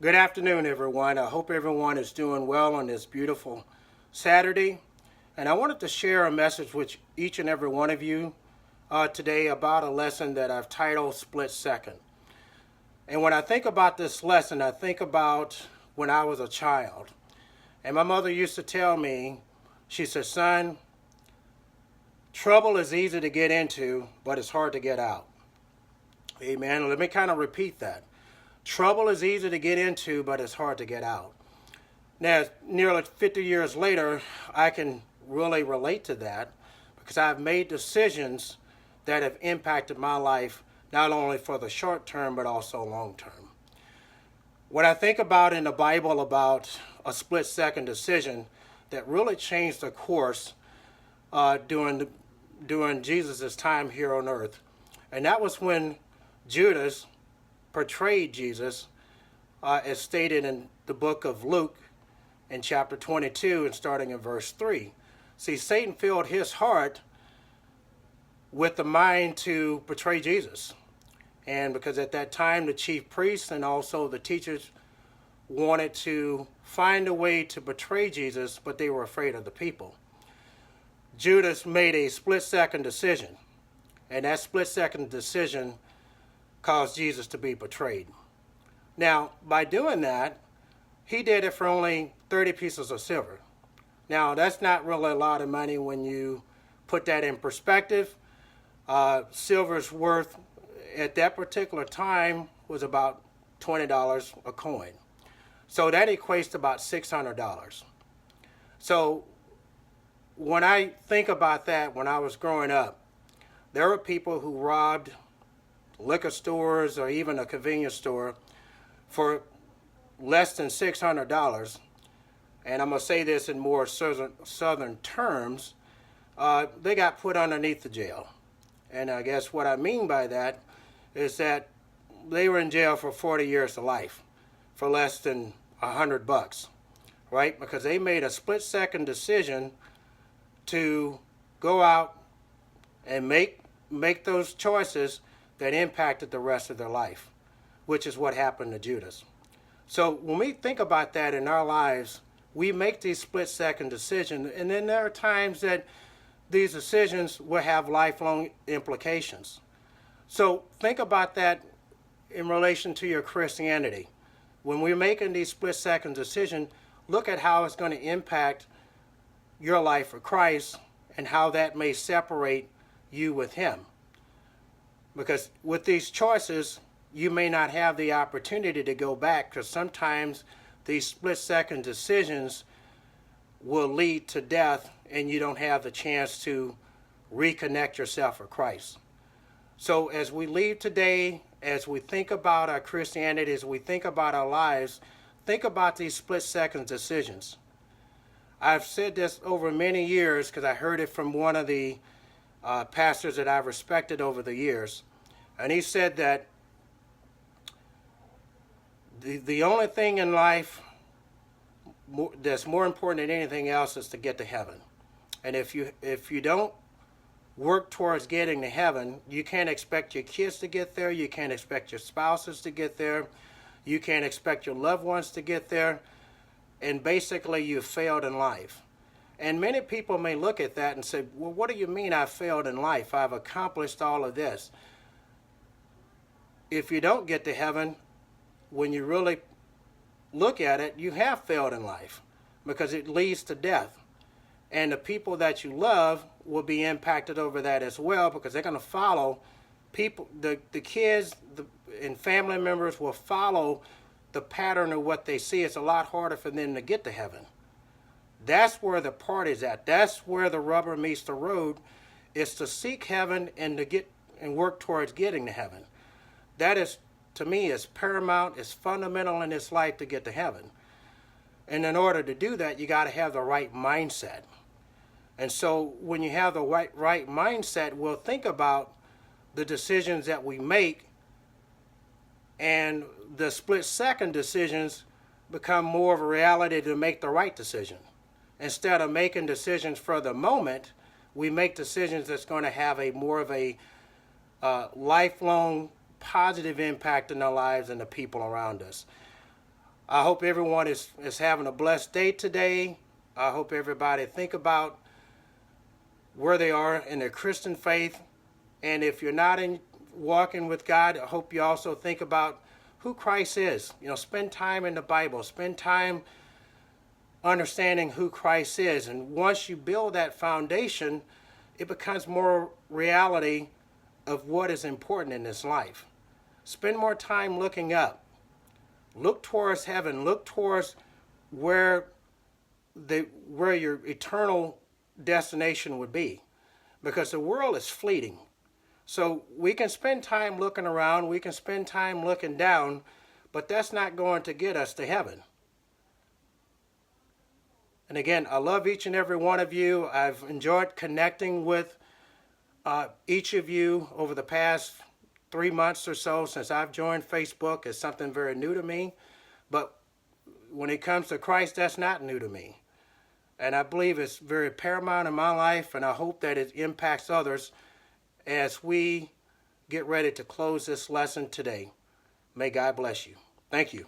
Good afternoon, everyone. I hope everyone is doing well on this beautiful Saturday. And I wanted to share a message with each and every one of you today about a lesson that I've titled Split Second. And when I think about this lesson, I think about when I was a child. And my mother used to tell me, she said, son, trouble is easy to get into, but it's hard to get out. Amen. Let me kind of repeat that. Trouble is easy to get into, but it's hard to get out. Now, nearly 50 years later, I can really relate to that because I've made decisions that have impacted my life, not only for the short term, but also long term. What I think about in the Bible about a split second decision that really changed the course during Jesus' time here on earth, and that was when Judas portrayed Jesus, as stated in the book of Luke in chapter 22 and starting in verse 3. See, Satan filled his heart with the mind to betray Jesus. And because at that time the chief priests and also the teachers wanted to find a way to betray Jesus, but they were afraid of the people. Judas made a split-second decision, and that split-second decision caused Jesus to be betrayed. Now, by doing that, he did it for only 30 pieces of silver. Now, that's not really a lot of money when you put that in perspective. Silver's worth at that particular time was about $20 a coin. So that equates to about $600. So when I think about that, when I was growing up, there were people who robbed liquor stores or even a convenience store for less than $600. And I'm going to say this in more southern terms. They got put underneath the jail. And I guess what I mean by that is that they were in jail for 40 years to life for less than $100, right? Because they made a split-second decision to go out and make those choices that impacted the rest of their life, which is what happened to Judas. So when we think about that in our lives, we make these split-second decisions, and then there are times that these decisions will have lifelong implications. So think about that in relation to your Christianity. When we're making these split-second decisions, look at how it's going to impact your life for Christ and how that may separate you with Him. Because with these choices, you may not have the opportunity to go back, because sometimes these split-second decisions will lead to death and you don't have the chance to reconnect yourself with Christ. So as we leave today, as we think about our Christianity, as we think about our lives, think about these split-second decisions. I've said this over many years because I heard it from one of the pastors that I've respected over the years. And he said that the only thing in life that's more important than anything else is to get to heaven. And if you don't work towards getting to heaven, you can't expect your kids to get there, you can't expect your spouses to get there, you can't expect your loved ones to get there, and basically you've failed in life. And many people may look at that and say, well, what do you mean I failed in life? I've accomplished all of this. If you don't get to heaven, when you really look at it, you have failed in life because it leads to death. And the people that you love will be impacted over that as well, because they're going to follow people, the kids and family members will follow the pattern of what they see. It's a lot harder for them to get to heaven. That's where the party's at. That's where the rubber meets the road, is to seek heaven and to get and work towards getting to heaven. That is, to me, is paramount, is fundamental in this life to get to heaven. And in order to do that, you got to have the right mindset. And so when you have the right mindset, we'll think about the decisions that we make, and the split-second decisions become more of a reality to make the right decision. Instead of making decisions for the moment, we make decisions that's going to have a more of a lifelong positive impact in our lives and the people around us. I hope everyone is having a blessed day today. I hope everybody think about where they are in their Christian faith. And if you're not in walking with God, I hope you also think about who Christ is. You know, spend time in the Bible. Spend time understanding who Christ is. And once you build that foundation, it becomes more reality of what is important in this life. Spend more time looking up. Look towards heaven. Look towards where your eternal destination would be. Because the world is fleeting. So we can spend time looking around, we can spend time looking down, but that's not going to get us to heaven. And again, I love each and every one of you. I've enjoyed connecting with each of you over the past 3 months or so since I've joined Facebook. It's something very new to me. But when it comes to Christ, that's not new to me. And I believe it's very paramount in my life, and I hope that it impacts others as we get ready to close this lesson today. May God bless you. Thank you.